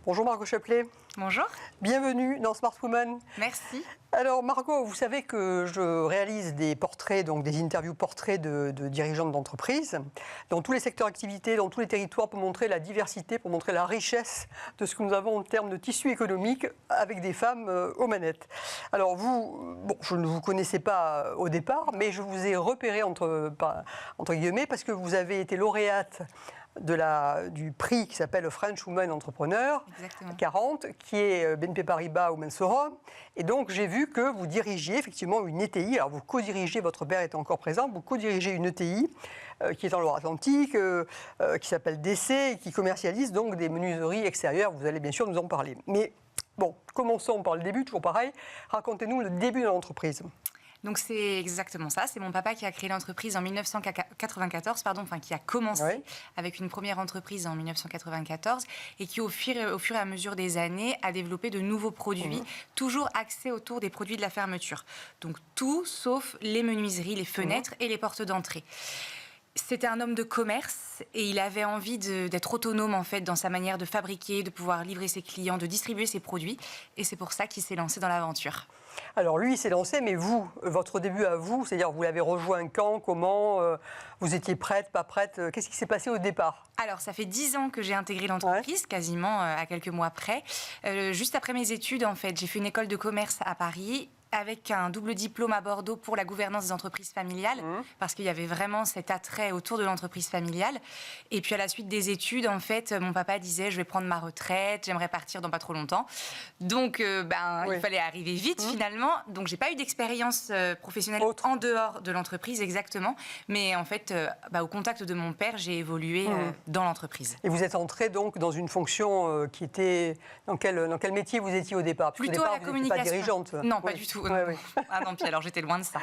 Bonjour Margot Chaplet. Bonjour. Bienvenue dans Smart Woman. Merci. Alors Margot, vous savez que je réalise des portraits, donc des interviews portraits de dirigeantes d'entreprises dans tous les secteurs d'activité, dans tous les territoires pour montrer la diversité, pour montrer la richesse de ce que nous avons en termes de tissu économique avec des femmes aux manettes. Alors vous, je ne vous connaissais pas au départ, mais je vous ai repéré entre guillemets parce que vous avez été lauréate du prix qui s'appelle French Women Entrepreneur. Exactement. 40, qui est BNP Paribas ou Mensora. Et donc, j'ai vu que vous dirigiez effectivement une ETI. Alors, vous co-dirigez, votre père était encore présent, vous co-dirigez une ETI qui est en Loire-Atlantique, qui s'appelle DC et qui commercialise donc des menuiseries extérieures. Vous allez bien sûr nous en parler. Mais bon, commençons par le début, toujours pareil. Racontez-nous le début de l'entreprise. Donc c'est exactement ça, c'est mon papa qui a créé l'entreprise en 1994, qui a commencé avec une première entreprise en 1994 et qui au fur et à mesure des années a développé de nouveaux produits, toujours axés autour des produits de la fermeture. Donc tout sauf les menuiseries, les fenêtres et les portes d'entrée. C'était un homme de commerce et il avait envie d'être autonome en fait dans sa manière de fabriquer, de pouvoir livrer ses clients, de distribuer ses produits et c'est pour ça qu'il s'est lancé dans l'aventure. Alors lui, il s'est lancé, mais vous, votre début à vous, c'est-à-dire vous l'avez rejoint quand, comment, vous étiez prête, pas prête, qu'est-ce qui s'est passé au départ? Alors, ça fait 10 ans que j'ai intégré l'entreprise, quasiment à quelques mois près. Juste après mes études, en fait, j'ai fait une école de commerce à Paris avec un double diplôme à Bordeaux pour la gouvernance des entreprises familiales, parce qu'il y avait vraiment cet attrait autour de l'entreprise familiale. Et puis, à la suite des études, en fait, mon papa disait, je vais prendre ma retraite, j'aimerais partir dans pas trop longtemps. Donc, il fallait arriver vite, finalement. Donc, j'ai pas eu d'expérience professionnelle en dehors de l'entreprise, exactement. Mais en fait, au contact de mon père, j'ai évolué dans l'entreprise. Et vous êtes entrée donc dans une fonction qui était... Dans quel métier vous étiez au départ? Parce plutôt au départ, à la communication. Pas dirigeante. Non, pas du tout. Ah non, puis alors j'étais loin de ça.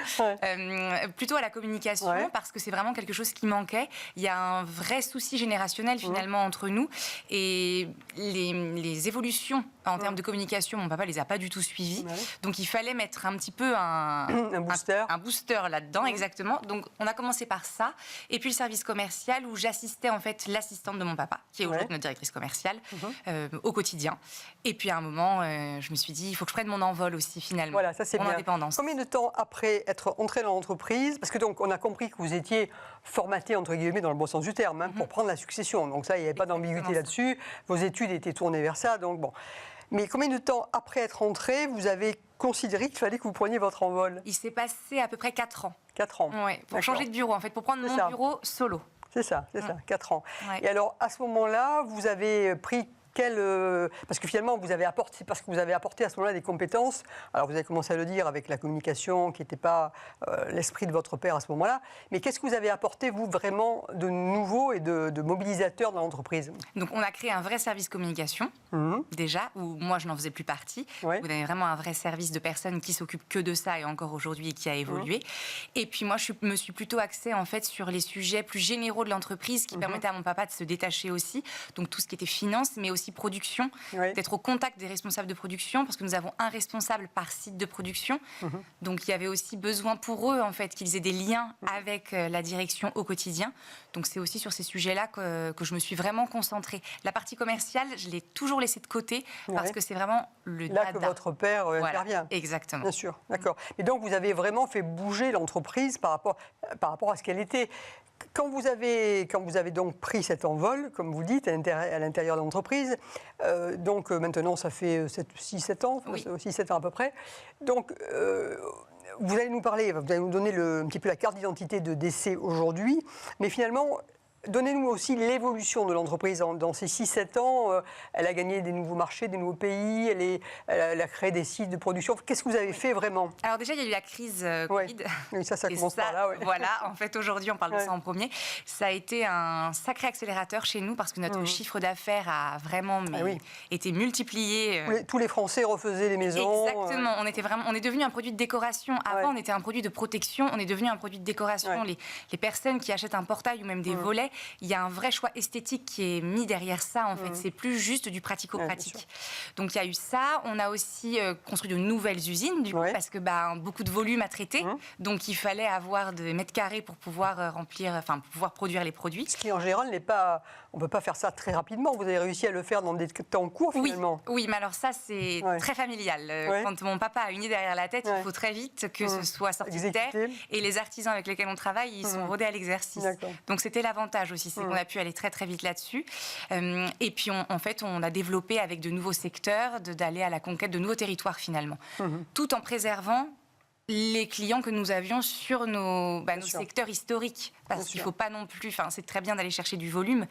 Plutôt à la communication, parce que c'est vraiment quelque chose qui manquait. Il y a un vrai souci générationnel finalement entre nous. Et les évolutions en termes de communication, mon papa les a pas du tout suivies. Donc il fallait mettre un petit peu un booster là-dedans, exactement. Donc on a commencé par ça. Et puis le service commercial où j'assistais en fait l'assistante de mon papa, qui est aujourd'hui notre directrice commerciale, au quotidien. Et puis à un moment, je me suis dit, il faut que je prenne mon envol aussi finalement. Voilà, ça c'est bien. Indépendance. Combien de temps après être entré dans l'entreprise, parce que donc on a compris que vous étiez formaté entre guillemets dans le bon sens du terme pour prendre la succession. Donc ça, il n'y avait pas d'ambiguïté là-dessus. Vos études étaient tournées vers ça. Donc bon. Mais combien de temps après être entré, vous avez considéré qu'il fallait que vous preniez votre envol? Il s'est passé à peu près 4 ans. 4 ans. Oui, pour changer de bureau en fait, pour prendre mon bureau solo. C'est ça, 4 ans. Et alors à ce moment-là, vous avez pris parce que finalement, vous avez apporté à ce moment-là des compétences. Alors, vous avez commencé à le dire avec la communication, qui n'était pas l'esprit de votre père à ce moment-là. Mais qu'est-ce que vous avez apporté, vous, vraiment de nouveau et de mobilisateur dans l'entreprise? Donc, on a créé un vrai service communication, déjà, où moi, je n'en faisais plus partie. Vous avez vraiment un vrai service de personnes qui s'occupent que de ça, et encore aujourd'hui, et qui a évolué. Et puis, moi, je me suis plutôt axée, en fait, sur les sujets plus généraux de l'entreprise, qui permettaient à mon papa de se détacher aussi. Donc, tout ce qui était finance, mais aussi production, d'être au contact des responsables de production, parce que nous avons un responsable par site de production. Donc, il y avait aussi besoin pour eux, en fait, qu'ils aient des liens avec la direction au quotidien. Donc, c'est aussi sur ces sujets-là que je me suis vraiment concentrée. La partie commerciale, je l'ai toujours laissée de côté, parce que c'est vraiment le là dada. que votre père intervient. Exactement. Bien sûr, d'accord. Et donc, vous avez vraiment fait bouger l'entreprise par rapport à ce qu'elle était. Quand vous avez donc pris cet envol, comme vous dites, à l'intérieur de l'entreprise, donc maintenant ça fait 6-7 ans, 6-7 ans à peu près, donc vous allez nous parler, vous allez nous donner un petit peu la carte d'identité de DC aujourd'hui, mais finalement, donnez-nous aussi l'évolution de l'entreprise dans ces 6-7 ans. Elle a gagné des nouveaux marchés, des nouveaux pays, elle a créé des sites de production. Qu'est-ce que vous avez fait vraiment? Alors déjà, il y a eu la crise Covid. Oui, ça commence par là. Voilà, en fait, aujourd'hui, on parle de ça en premier. Ça a été un sacré accélérateur chez nous parce que notre chiffre d'affaires a vraiment été multiplié. Tous les Français refaisaient les maisons. Exactement. On est devenu un produit de décoration. Avant, on était un produit de protection. On est devenu un produit de décoration. Les personnes qui achètent un portail ou même des volets il y a un vrai choix esthétique qui est mis derrière ça, en fait. C'est plus juste du pratico-pratique. Donc, il y a eu ça. On a aussi construit de nouvelles usines, du coup, parce que beaucoup de volume à traiter. Donc, il fallait avoir des mètres carrés pour pouvoir pouvoir produire les produits. Ce qui, en général, n'est pas... On ne peut pas faire ça très rapidement. Vous avez réussi à le faire dans des temps courts, finalement. Oui, mais alors ça, c'est très familial. Quand mon papa a une idée derrière la tête, il faut très vite que ce soit sorti de terre. Et les artisans avec lesquels on travaille, ils sont rodés à l'exercice. Donc, c'était l'avantage aussi, c'est qu'on a pu aller très, très vite là-dessus. Et puis, en fait, on a développé avec de nouveaux secteurs, d'aller à la conquête de nouveaux territoires, finalement. Tout en préservant les clients que nous avions sur nos secteurs historiques. Parce qu'il ne faut pas non plus... Enfin, c'est très bien d'aller chercher du volume,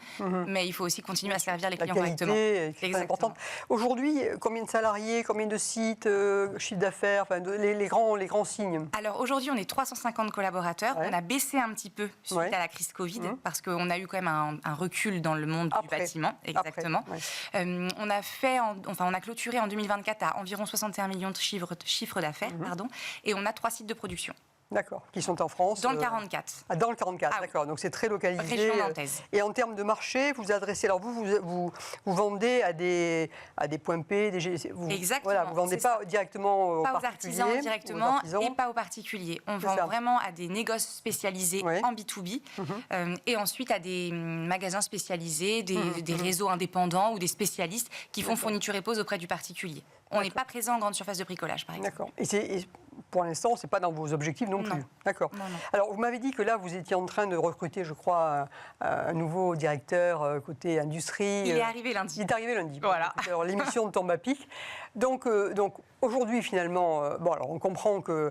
mais il faut aussi continuer à servir les clients correctement. La qualité est très importante. Aujourd'hui, combien de salariés, combien de sites, chiffre d'affaires, les grands signes? Alors aujourd'hui, on est 350 collaborateurs. On a baissé un petit peu suite à la crise Covid, parce qu'on a eu quand même un recul dans le monde du bâtiment. Exactement. On a clôturé en 2024 à environ 61 millions de chiffre d'affaires, et on a 3 sites de production. D'accord, qui sont en France. Dans le 44. Dans le 44, d'accord. Donc c'est très localisé. Région nantaise. Et en termes de marché, vous adressez. Alors vous vendez à des points P, Exactement. Voilà, vous ne vendez pas directement aux particuliers. Pas aux artisans directement et pas aux particuliers. On vend vraiment à des négoces spécialisés en B2B et ensuite à des magasins spécialisés, des réseaux indépendants ou des spécialistes qui font fourniture et pose auprès du particulier. On n'est pas présent en grande surface de bricolage, par exemple. D'accord. Et pour l'instant, ce n'est pas dans vos objectifs non plus. D'accord. Non. Alors, vous m'avez dit que là, vous étiez en train de recruter, je crois, un nouveau directeur côté industrie. Il est arrivé lundi. Il est arrivé lundi. Voilà. Alors, l'émission tombe à pic. Donc aujourd'hui, finalement, alors on comprend que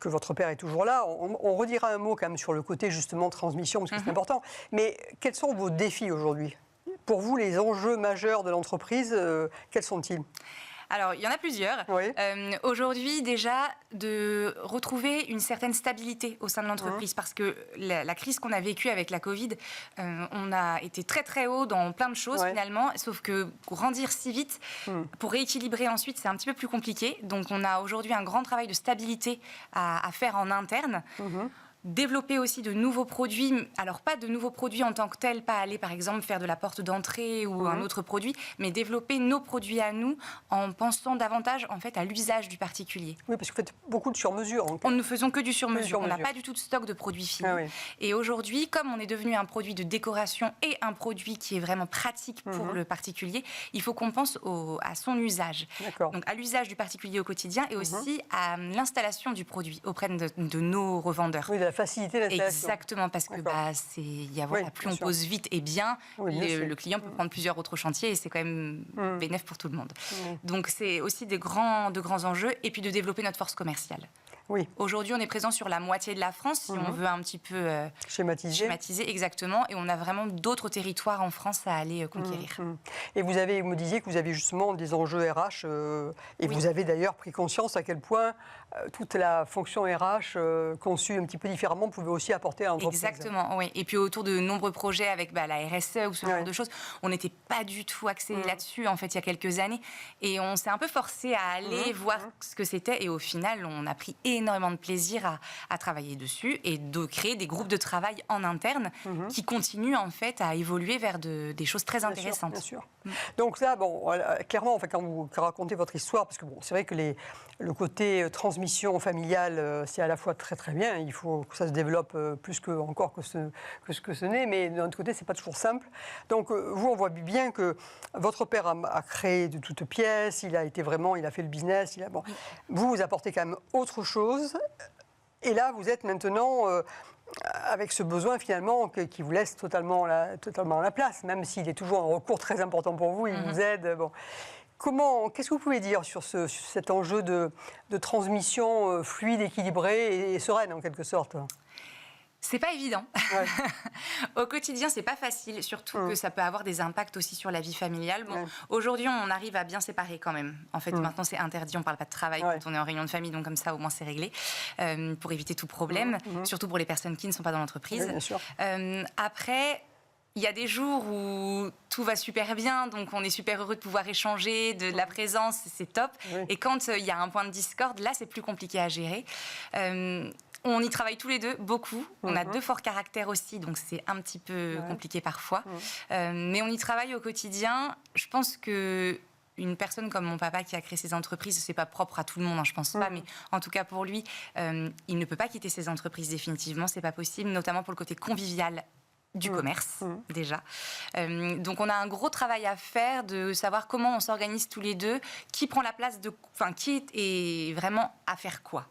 votre père est toujours là. On redira un mot quand même sur le côté, justement, transmission, parce que c'est important. Mais quels sont vos défis aujourd'hui? Pour vous, les enjeux majeurs de l'entreprise, quels sont-ils? Alors, il y en a plusieurs. Aujourd'hui, déjà, de retrouver une certaine stabilité au sein de l'entreprise, parce que la crise qu'on a vécue avec la Covid, on a été très, très haut dans plein de choses, finalement, sauf que grandir si vite, pour rééquilibrer ensuite, c'est un petit peu plus compliqué. Donc, on a aujourd'hui un grand travail de stabilité à faire en interne. Développer aussi de nouveaux produits, alors pas de nouveaux produits en tant que tels, pas aller par exemple faire de la porte d'entrée ou un autre produit, mais développer nos produits à nous en pensant davantage en fait à l'usage du particulier. Oui, parce que vous faites beaucoup de sur-mesure. On ne faisons que du sur-mesure, on n'a pas du tout de stock de produits finis. Et aujourd'hui, comme on est devenu un produit de décoration et un produit qui est vraiment pratique pour le particulier, il faut qu'on pense à son usage. Donc à l'usage du particulier au quotidien et aussi à l'installation du produit auprès de nos revendeurs. Oui, la facilité d'installation. Exactement, parce que plus on pose vite et bien, le client peut prendre plusieurs autres chantiers et c'est quand même bénéfique pour tout le monde. Donc c'est aussi de grands enjeux et puis de développer notre force commerciale. Aujourd'hui, on est présent sur la moitié de la France, si on veut un petit peu schématiser, exactement, et on a vraiment d'autres territoires en France à aller conquérir. Et vous me disiez que vous avez justement des enjeux RH, et vous avez d'ailleurs pris conscience à quel point toute la fonction RH conçue un petit peu différemment pouvait aussi apporter à l'entreprise. Exactement, oui. Et puis autour de nombreux projets avec la RSE ou ce genre de choses, on n'était pas du tout axé là-dessus, en fait, il y a quelques années, et on s'est un peu forcé à aller voir ce que c'était, et au final, on a pris énormément de plaisir à travailler dessus et de créer des groupes de travail en interne qui continuent en fait à évoluer vers des choses très intéressantes. Bien sûr. Donc là, clairement, enfin, quand vous racontez votre histoire, parce que c'est vrai que le côté transmission familiale, c'est à la fois très très bien, il faut que ça se développe plus encore que ce que ce n'est, mais d'un autre côté, c'est pas toujours simple. Donc vous, on voit bien que votre père a créé de toutes pièces, il a fait le business, vous apportez quand même autre chose, et là, vous êtes maintenant avec ce besoin finalement qui vous laisse totalement la place, même s'il est toujours un recours très important pour vous, il vous aide. Qu'est-ce que vous pouvez dire sur cet enjeu de transmission fluide, équilibrée et sereine en quelque sorte? C'est pas évident. Au quotidien, c'est pas facile, surtout que ça peut avoir des impacts aussi sur la vie familiale. Aujourd'hui, on arrive à bien séparer quand même. En fait, maintenant, c'est interdit, on parle pas de travail quand on est en réunion de famille, donc comme ça, au moins, c'est réglé, pour éviter tout problème, surtout pour les personnes qui ne sont pas dans l'entreprise. Bien sûr. Après, il y a des jours où tout va super bien, donc on est super heureux de pouvoir échanger, de la présence, c'est top. Et quand il y a un point de discorde, là, c'est plus compliqué à gérer. On y travaille tous les deux, beaucoup. On a 2 forts caractères aussi, donc c'est un petit peu compliqué parfois. Mais on y travaille au quotidien. Je pense que une personne comme mon papa qui a créé ses entreprises, c'est pas propre à tout le monde, hein, je pense pas, mais en tout cas pour lui, il ne peut pas quitter ses entreprises définitivement, c'est pas possible, notamment pour le côté convivial du commerce, déjà. Donc, on a un gros travail à faire de savoir comment on s'organise tous les deux, qui prend la place de... Enfin, qui est vraiment à faire quoi.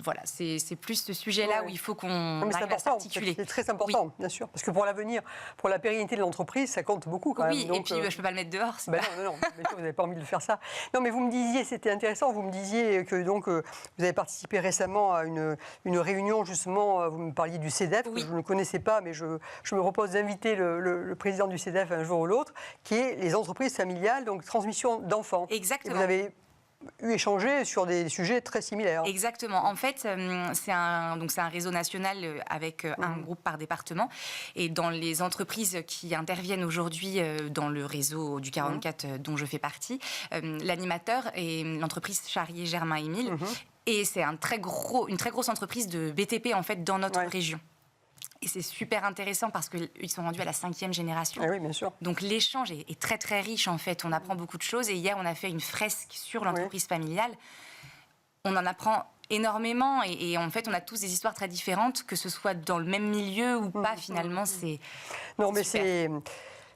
Voilà, c'est plus ce sujet-là où il faut qu'on arrive à s'articuler. C'est très important, bien sûr, parce que pour l'avenir, pour la pérennité de l'entreprise, ça compte beaucoup quand même. Oui, donc, et puis je ne peux pas le mettre dehors. Non, vous n'avez pas envie de faire ça. Non, mais vous me disiez, c'était intéressant, vous me disiez que donc, vous avez participé récemment à une réunion, justement, vous me parliez du CEDEF, que je ne connaissais pas, mais je me propose d'inviter le président du CEDEF un jour ou l'autre, qui est les entreprises familiales, donc transmission d'enfants. Exactement. Et vous avez échangé sur des sujets très similaires. Exactement. En fait, c'est un réseau national avec un groupe par département. Et dans les entreprises qui interviennent aujourd'hui dans le réseau du 44 dont je fais partie, l'animateur est l'entreprise Charrier Germain Émile. Et c'est une très grosse entreprise de BTP en fait, dans notre région. Et c'est super intéressant parce qu'ils sont rendus à la 5e génération. Ah oui, bien sûr. Donc l'échange est très très riche en fait. On apprend beaucoup de choses. Et hier, on a fait une fresque sur l'entreprise familiale. On en apprend énormément. Et en fait, on a tous des histoires très différentes, que ce soit dans le même milieu ou pas. Finalement, c'est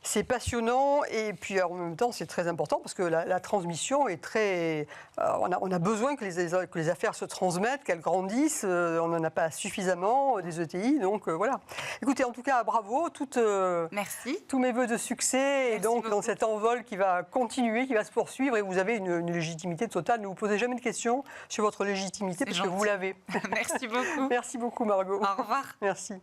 c'est passionnant et puis en même temps c'est très important parce que la transmission est très... on a besoin que les affaires se transmettent, qu'elles grandissent. On n'en a pas suffisamment des ETI, donc voilà. Écoutez, en tout cas, bravo. Merci. Tous mes voeux de succès. Merci et donc beaucoup. dans cet envol qui va continuer, qui va se poursuivre et vous avez une légitimité totale. Ne vous posez jamais de questions sur votre légitimité parce que vous l'avez. Merci beaucoup. Merci beaucoup Margot. Au revoir. Merci.